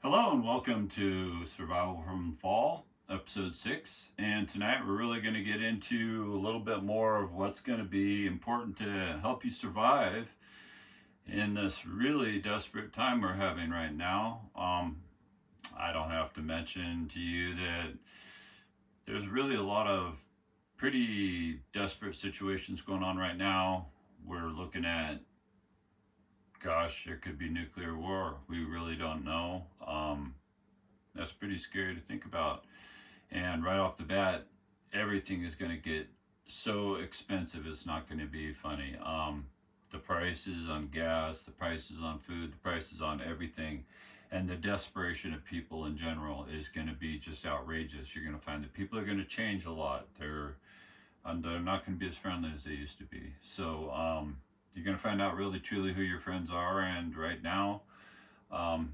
Hello and welcome to Survival from Fall, episode 6. And tonight we're really going to get into a little bit more of what's going to be important to help you survive in this really desperate time we're having right now. I don't have to mention to you that there's really a lot of pretty desperate situations going on right now. We're looking at, gosh, it could be nuclear war. We really don't know. That's pretty scary to think about. And right off the bat, everything is going to get so expensive, it's not going to be funny. The prices on gas, the prices on food, the prices on everything, and the desperation of people in general is going to be just outrageous. You're going to find that people are going to change a lot. They're not going to be as friendly as they used to be. So you're going to find out really truly who your friends are. And right now, um,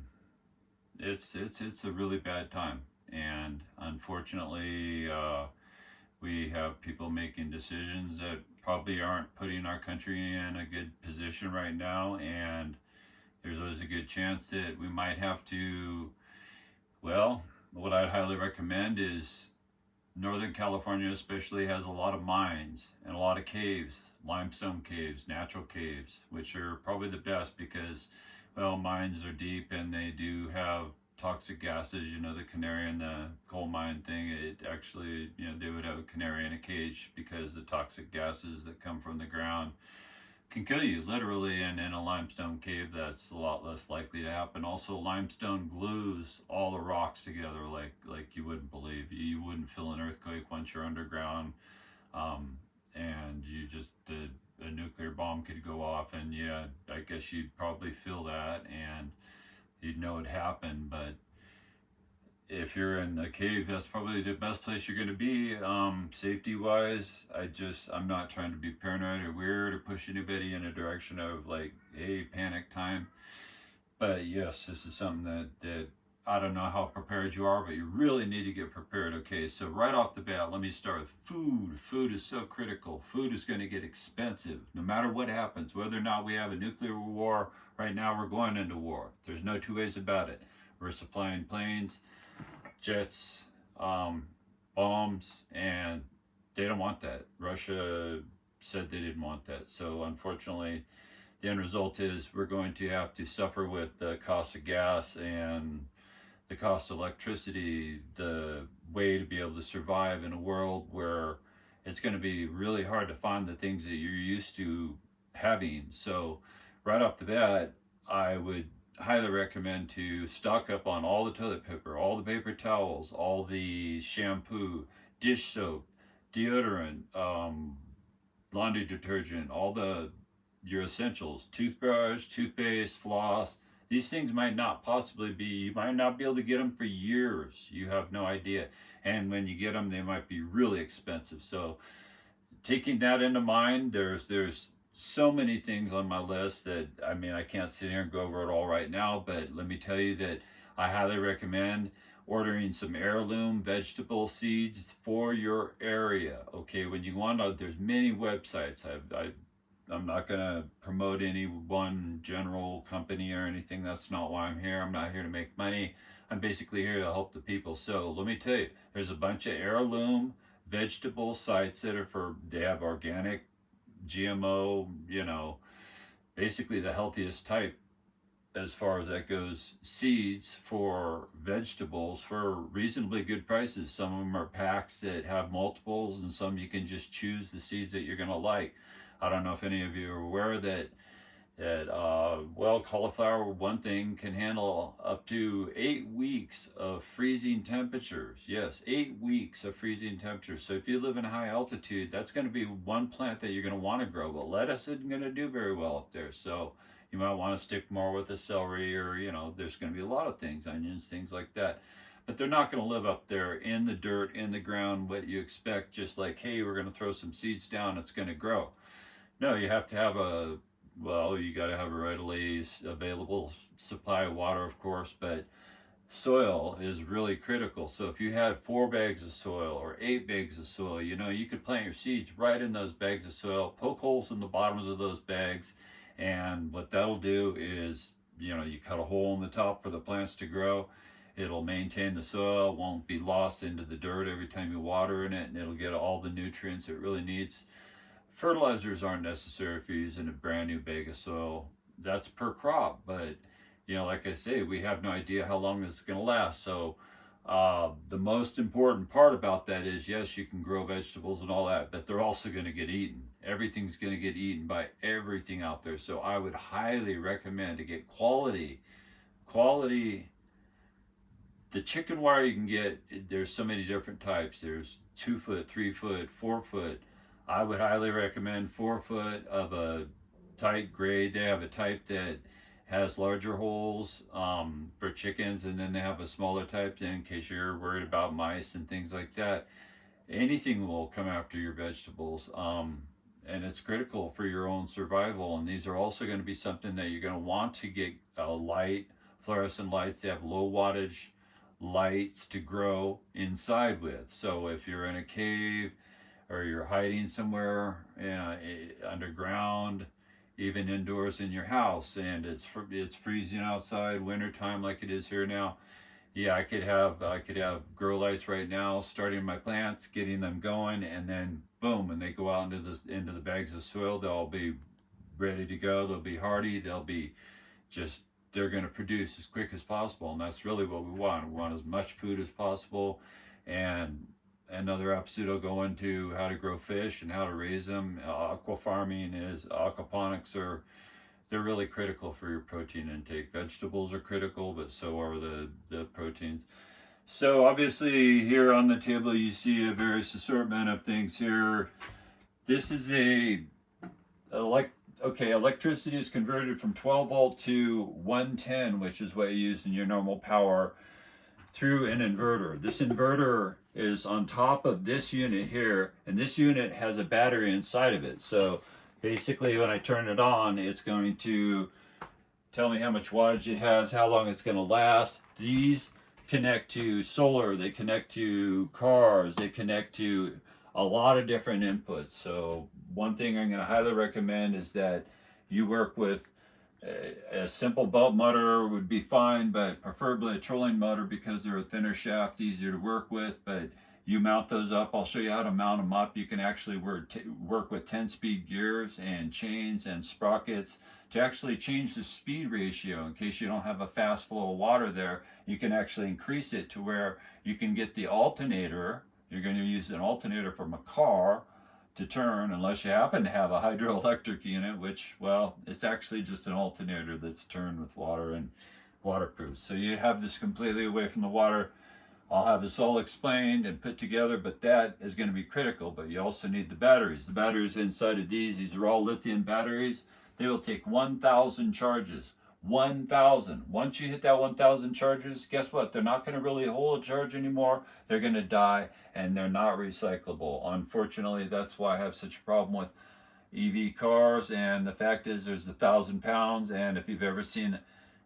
it's a really bad time, and unfortunately, we have people making decisions that probably aren't putting our country in a good position right now, and there's always a good chance that we might have to. Well, what I'd highly recommend is Northern California, especially, has a lot of mines and a lot of caves, limestone caves, natural caves, which are probably the best because, well, mines are deep and they do have toxic gases. You know, the canary in the coal mine thing, it actually, they would have a canary in a cage because the toxic gases that come from the ground can kill you literally. And in a limestone cave, that's a lot less likely to happen. Also, limestone glues all the rocks together like you wouldn't believe. You wouldn't feel an earthquake once you're underground. And you just a nuclear bomb could go off, and yeah, I guess you'd probably feel that and you'd know it happened. But if you're in a cave, that's probably the best place you're going to be. Safety wise, I'm not trying to be paranoid or weird or push anybody in a direction of like, hey, panic time. But yes, this is something that I don't know how prepared you are, but you really need to get prepared. Okay, so right off the bat, let me start with food. Food is so critical. Food is going to get expensive no matter what happens, whether or not we have a nuclear war. Right now, we're going into war. There's no two ways about it. We're supplying planes, jets, bombs, and they don't want that. Russia said they didn't want that. So unfortunately, the end result is we're going to have to suffer with the cost of gas and the cost of electricity, the way to be able to survive in a world where it's going to be really hard to find the things that you're used to having. So right off the bat, I would highly recommend to stock up on all the toilet paper, all the paper towels, all the shampoo, dish soap, deodorant, laundry detergent, all the your essentials, toothbrush, toothpaste, floss. These things might not possibly be, you might not be able to get them for years. You have no idea. And when you get them, they might be really expensive. So taking that into mind, there's so many things on my list that, I mean, I can't sit here and go over it all right now, but let me tell you that I highly recommend ordering some heirloom vegetable seeds for your area. Okay, when you want to, there's many websites. I'm not going to promote any one general company or anything. That's not why I'm here. I'm not here to make money. I'm basically here to help the people. So let me tell you, there's a bunch of heirloom vegetable sites that they have organic, GMO, basically the healthiest type as far as that goes, seeds for vegetables for reasonably good prices. Some of them are packs that have multiples, and some you can just choose the seeds that you're going to like. I don't know if any of you are aware that cauliflower, one thing, can handle up to 8 weeks of freezing temperatures. Yes, 8 weeks of freezing temperatures. So if you live in a high altitude, that's going to be one plant that you're going to want to grow. But lettuce isn't going to do very well up there. So you might want to stick more with the celery, or, there's going to be a lot of things, onions, things like that. But they're not going to live up there in the dirt, in the ground, what you expect, just like, hey, we're going to throw some seeds down, it's going to grow. No, you have to have you got to have a readily available supply of water, of course, but soil is really critical. So if you had 4 bags of soil or 8 bags of soil, you could plant your seeds right in those bags of soil, poke holes in the bottoms of those bags, and what that'll do is you cut a hole in the top for the plants to grow. It'll maintain the soil, won't be lost into the dirt every time you water in it, and it'll get all the nutrients it really needs. Fertilizers aren't necessary if you're using a brand new bag of soil. That's per crop, but like I say, we have no idea how long this is going to last. So the most important part about that is, yes, you can grow vegetables and all that, but they're also going to get eaten. Everything's going to get eaten by everything out there. So I would highly recommend to get quality. The chicken wire you can get, there's so many different types. There's 2 foot, 3 foot, 4 foot. I would highly recommend 4 foot of a tight grade. They have a type that has larger holes for chickens, and then they have a smaller type in case you're worried about mice and things like that. Anything will come after your vegetables, and it's critical for your own survival. And these are also going to be something that you're going to want to get light, fluorescent lights. They have low wattage lights to grow inside with. So if you're in a cave or you're hiding somewhere underground, even indoors in your house, and it's freezing outside, wintertime like it is here now, yeah, I could have grow lights right now, starting my plants, getting them going, and then boom, when they go out into the bags of soil, they'll be ready to go. They'll be hardy. They're going to produce as quick as possible, and that's really what we want. We want as much food as possible. And another episode will go into how to grow fish and how to raise them. Aquaponics they're really critical for your protein intake. Vegetables are critical, but so are the proteins. So obviously here on the table you see a various assortment of things here. This is electricity is converted from 12 volt to 110, which is what you use in your normal power, through an inverter. This inverter is on top of this unit here, and this unit has a battery inside of it. So basically when I turn it on, it's going to tell me how much wattage it has, how long it's going to last. These connect to solar, they connect to cars, they connect to a lot of different inputs. So one thing I'm going to highly recommend is that you work with a simple belt motor would be fine, but preferably a trolling motor because they're a thinner shaft, easier to work with. But you mount those up. I'll show you how to mount them up. You can actually work with 10-speed gears and chains and sprockets to actually change the speed ratio in case you don't have a fast flow of water there. You can actually increase it to where you can get the alternator. You're going to use an alternator from a car to turn, unless you happen to have a hydroelectric unit, which, well, it's actually just an alternator that's turned with water and waterproof. So you have this completely away from the water. I'll have this all explained and put together, but that is going to be critical. But you also need the batteries. The batteries inside of these are all lithium batteries. They will take 1,000 charges. 1,000. Once you hit that 1,000 charges, guess what? They're not going to really hold a charge anymore. They're going to die, and they're not recyclable. Unfortunately, that's why I have such a problem with EV cars. And the fact is, there's 1,000 pounds, and if you've ever seen,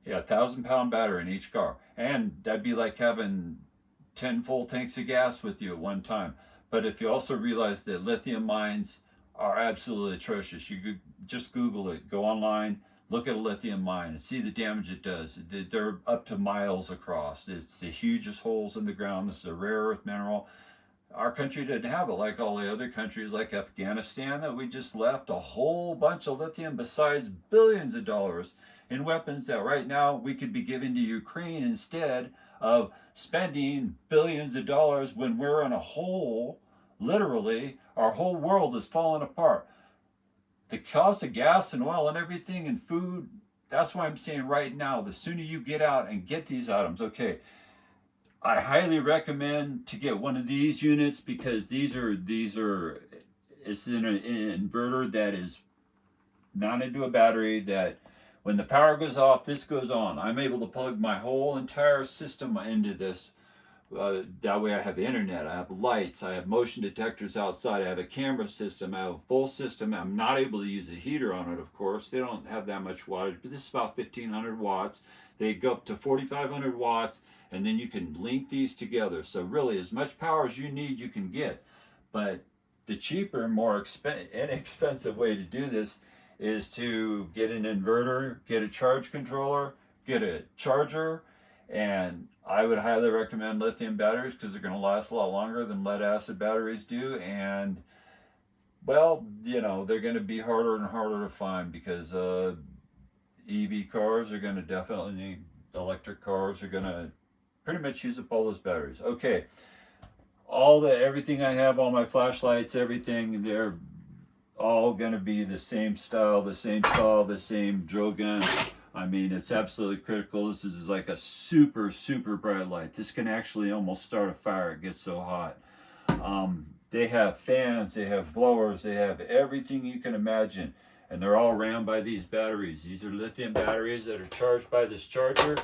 1,000-pound battery in each car, and that'd be like having 10 full tanks of gas with you at one time. But if you also realize that lithium mines are absolutely atrocious, you could just Google it, go online, look at a lithium mine and see the damage it does. They're up to miles across. It's the hugest holes in the ground. This is a rare earth mineral. Our country didn't have it like all the other countries like Afghanistan that we just left a whole bunch of lithium besides billions of dollars in weapons that right now we could be giving to Ukraine instead of spending billions of dollars when we're in a hole. Literally, our whole world is falling apart. The cost of gas and oil and everything and food, that's why I'm saying right now, the sooner you get out and get these items, okay, I highly recommend to get one of these units because it's an inverter that is mounted to a battery that when the power goes off, this goes on. I'm able to plug my whole entire system into this. That way I have internet, I have lights, I have motion detectors outside, I have a camera system, I have a full system. I'm not able to use a heater on it, of course. They don't have that much wattage, but this is about 1,500 watts. They go up to 4,500 watts, and then you can link these together. So really, as much power as you need, you can get. But the cheaper, more inexpensive way to do this is to get an inverter, get a charge controller, get a charger, and I would highly recommend lithium batteries because they're going to last a lot longer than lead acid batteries do. And well, you know, they're going to be harder and harder to find because EV cars are going to definitely need, electric cars are going to pretty much use up all those batteries. Okay, everything I have, all my flashlights, everything, they're all going to be the same style, the same saw, the same drill gun. I mean, it's absolutely critical. This is like a super, super bright light. This can actually almost start a fire. It gets so hot. They have fans, they have blowers, they have everything you can imagine. And they're all ran by these batteries. These are lithium batteries that are charged by this charger.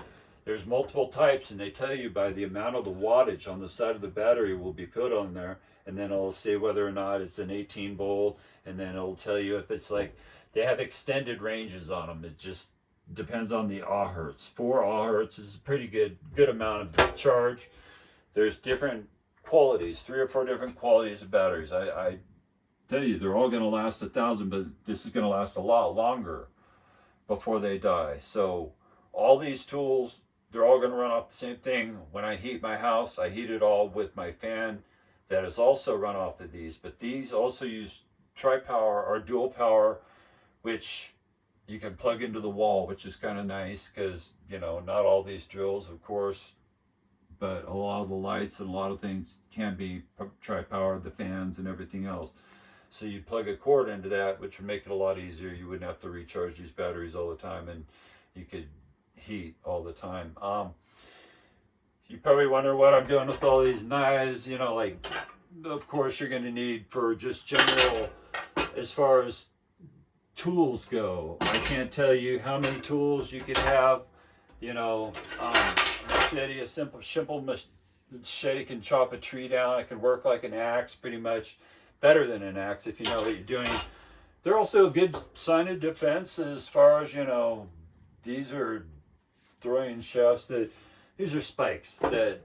There's multiple types, and they tell you by the amount of the wattage on the side of the battery will be put on there. And then it'll say whether or not it's an 18 volt. And then it'll tell you if it's like, they have extended ranges on them. It just depends on the ah-hertz. 4 ah-hertz is a pretty good amount of charge. There's different qualities, 3 or 4 different qualities of batteries. I tell you, they're all going to last 1,000, but this is going to last a lot longer before they die. So all these tools, they're all going to run off the same thing. When I heat my house, I heat it all with my fan that is also run off of these. But these also use tri-power or dual power, which you can plug into the wall, which is kind of nice because, you know, not all these drills, of course, but a lot of the lights and a lot of things can be tri-powered, the fans and everything else. So you plug a cord into that, which would make it a lot easier. You wouldn't have to recharge these batteries all the time, and you could heat all the time. You probably wonder what I'm doing with all these knives. You know, like, of course, you're going to need for just general, as far as tools go. I can't tell you how many tools you could have. You know, machete, a simple machete can chop a tree down. It can work like an axe, pretty much better than an axe if you know what you're doing. They're also a good sign of defense as far as, you know, these are throwing shafts these are spikes that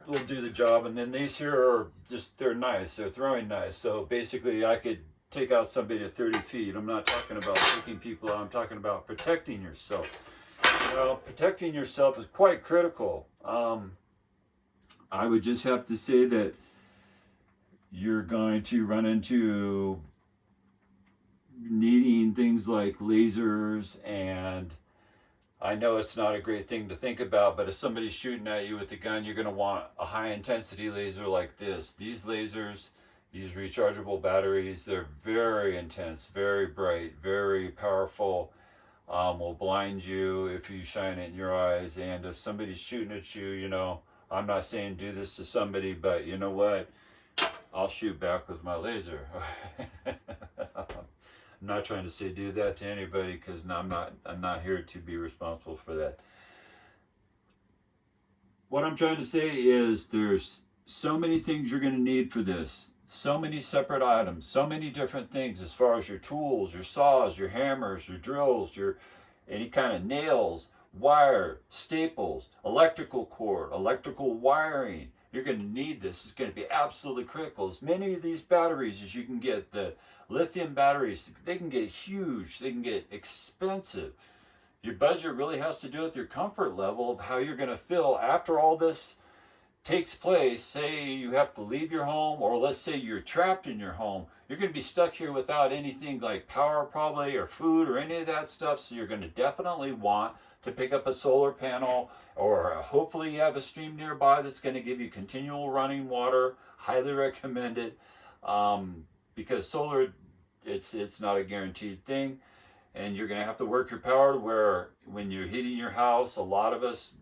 will do the job, and then these here are just, they're knives, they're throwing knives. So basically I could take out somebody at 30 feet. I'm not talking about taking people out, I'm talking about protecting yourself. You know, protecting yourself is quite critical. I would just have to say that you're going to run into needing things like lasers, and I know it's not a great thing to think about, but if somebody's shooting at you with a gun, you're going to want a high intensity laser like this. These lasers, these rechargeable batteries, they're very intense, very bright, very powerful. Will blind you if you shine it in your eyes. And if somebody's shooting at you, you know, I'm not saying do this to somebody, but you know what? I'll shoot back with my laser. I'm not trying to say do that to anybody, because I'm not here to be responsible for that. What I'm trying to say is there's so many things you're going to need for this. So many separate items, so many different things as far as your tools, your saws, your hammers, your drills, your any kind of nails, wire, staples, electrical cord, electrical wiring. You're going to need this. It's going to be absolutely critical. As many of these batteries as you can get, the lithium batteries, they can get huge, they can get expensive. Your budget really has to do with your comfort level of how you're going to feel after all this takes place. Say you have to leave your home, or let's say you're trapped in your home. You're going to be stuck here without anything like power probably, or food, or any of that stuff. So you're going to definitely want to pick up a solar panel, or hopefully you have a stream nearby that's going to give you continual running water. Highly recommend it, because solar, it's not a guaranteed thing, and you're going to have to work your power to where when you're heating your house, a lot of us,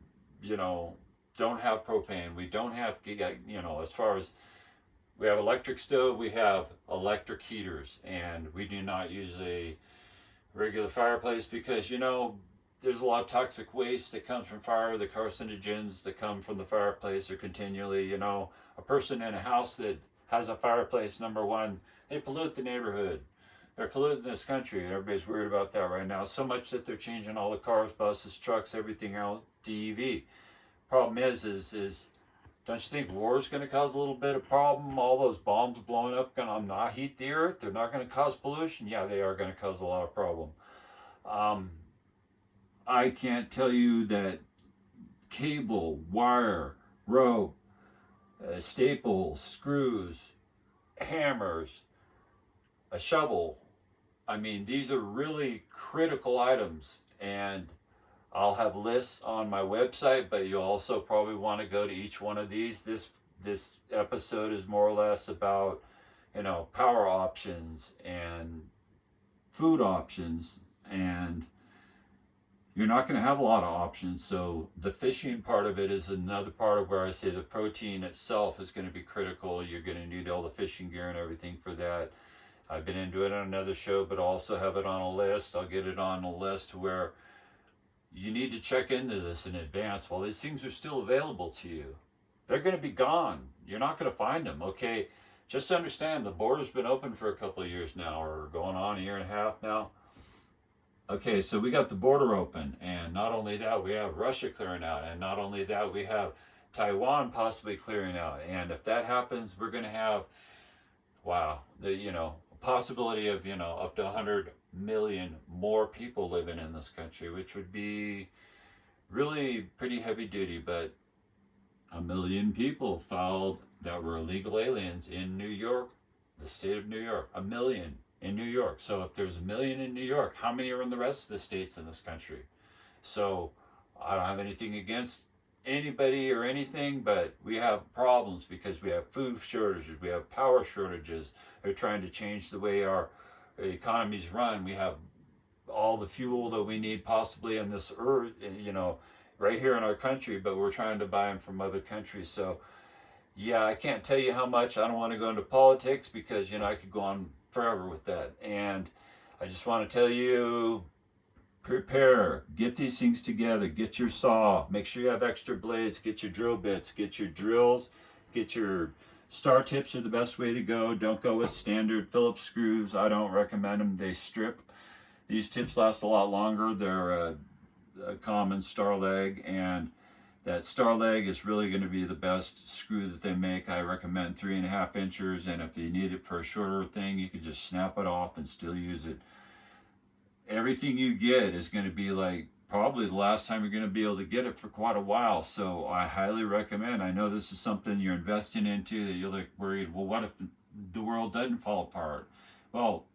you know, don't have propane. We don't have, you know, as far as we have electric stove, we have electric heaters, and we do not use a regular fireplace because, you know, there's a lot of toxic waste that comes from fire. The carcinogens that come from the fireplace are continually, you know, a person in a house that has a fireplace, number one, they pollute the neighborhood. They're polluting this country, and everybody's worried about that right now. So much that they're changing all the cars, buses, trucks, everything out to EV. Problem is don't you think war is going to cause a little bit of problem? All those bombs blowing up going to not heat the earth. They're not going to cause pollution. Yeah, they are going to cause a lot of problem. I can't tell you that cable, wire, rope, staples, screws, hammers, a shovel. I mean, these are really critical items, and I'll have lists on my website, but you'll also probably want to go to each one of these. This episode is more or less about, power options and food options, and you're not going to have a lot of options. So the fishing part of it is another part of where I say the protein itself is going to be critical. You're going to need all the fishing gear and everything for that. I've been into it on another show, but I'll also have it on a list. I'll get it on a list where you need to check into this in advance while these things are still available to you. They're going to be gone. You're not going to find them, okay? Just understand the border's been open for a couple of years now, or going on a year and a half now. Okay, so we got the border open, and not only that, we have Russia clearing out, and not only that, we have Taiwan possibly clearing out. And if that happens, we're going to have, wow, the possibility of up to 100 million more people living in this country, which would be really pretty heavy duty. But 1 million people filed that were illegal aliens in New York, the state of New York. 1 million in New York. So if there's 1 million in New York, how many are in the rest of the states in this country? So I don't have anything against anybody or anything, but we have problems because we have food shortages, we have power shortages. They're trying to change the way our economies run. We have all the fuel that we need possibly in this earth, right here in our country, but we're trying to buy them from other countries. So yeah, I can't tell you how much. I don't want to go into politics because I could go on forever with that. And I just want to tell you, prepare, get these things together, get your saw, make sure you have extra blades, get your drill bits, get your drills, get your star tips are the best way to go. Don't go with standard Phillips screws. I don't recommend them. They strip. These tips last a lot longer. They're a common star leg, and that star leg is really going to be the best screw that they make. I recommend 3.5 inches, and if you need it for a shorter thing, you can just snap it off and still use it. Everything you get is going to be like probably the last time you're going to be able to get it for quite a while. So I highly recommend. I know this is something you're investing into that you're like worried, well, what if the world doesn't fall apart? Well,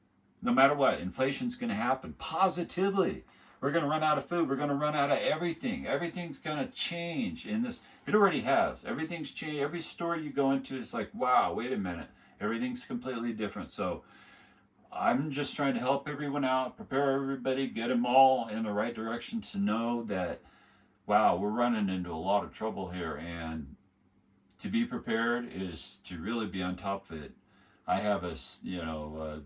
no matter what, inflation's going to happen positively. We're going to run out of food. We're going to run out of everything. Everything's going to change in this. It already has. Everything's changed. Every store you go into is like, wow, wait a minute. Everything's completely different. So I'm just trying to help everyone out, prepare everybody, get them all in the right direction to know that, wow, we're running into a lot of trouble here. And to be prepared is to really be on top of it. I have a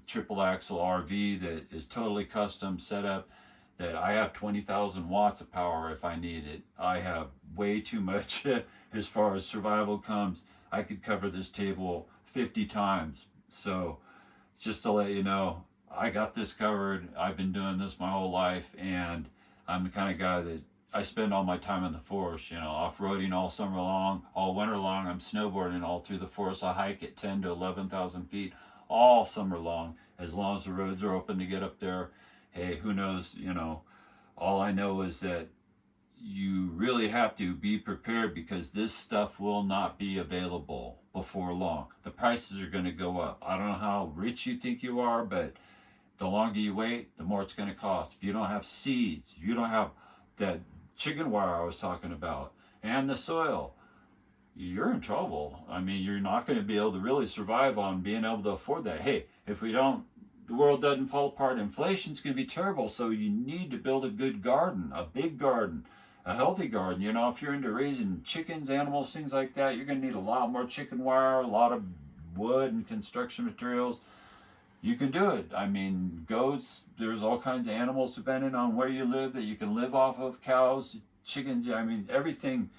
triple axle RV that is totally custom set up, that I have 20,000 watts of power if I need it. I have way too much as far as survival comes. I could cover this table 50 times. So just to let you know, I got this covered. I've been doing this my whole life, and I'm the kind of guy that I spend all my time in the forest, off-roading all summer long, all winter long. I'm snowboarding all through the forest. I hike at 10 to 11,000 feet all summer long, as long as the roads are open to get up there. Hey, who knows, all I know is that you really have to be prepared because this stuff will not be available before long. The prices are going to go up. I don't know how rich you think you are, but the longer you wait, the more it's going to cost. If you don't have seeds, you don't have that chicken wire I was talking about, and the soil, you're in trouble. I mean, you're not going to be able to really survive on being able to afford that. Hey, if the world doesn't fall apart, inflation's going to be terrible. So you need to build a good garden, a big garden, a healthy garden. If you're into raising chickens, animals, things like that, you're going to need a lot more chicken wire, a lot of wood and construction materials. You can do it. I mean, goats, there's all kinds of animals depending on where you live that you can live off of. Cows, chickens, I mean, everything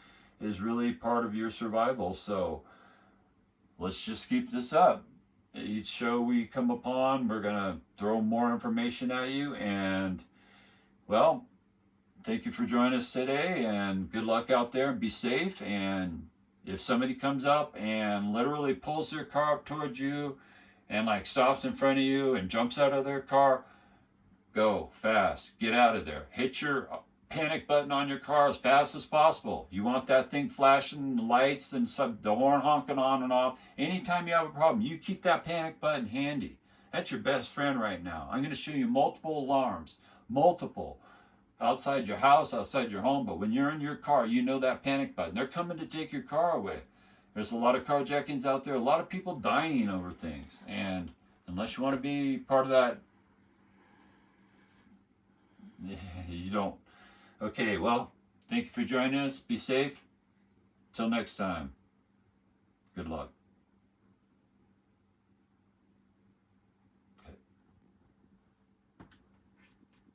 is really part of your survival. So let's just keep this up. Each show we come upon, we're going to throw more information at you. And, well, thank you for joining us today, and good luck out there, and be safe. And if somebody comes up and literally pulls their car up towards you and stops in front of you and jumps out of their car, go fast, get out of there, hit your panic button on your car as fast as possible. You want that thing flashing lights and the horn honking on and off. Anytime you have a problem, you keep that panic button handy. That's your best friend right now. I'm going to show you multiple alarms, multiple, outside your house, outside your home. But when you're in your car, you know that panic button. They're coming to take your car away. There's a lot of carjackings out there, a lot of people dying over things. And unless you want to be part of that, you don't. Okay, well, thank you for joining us. Be safe. Till next time. Good luck.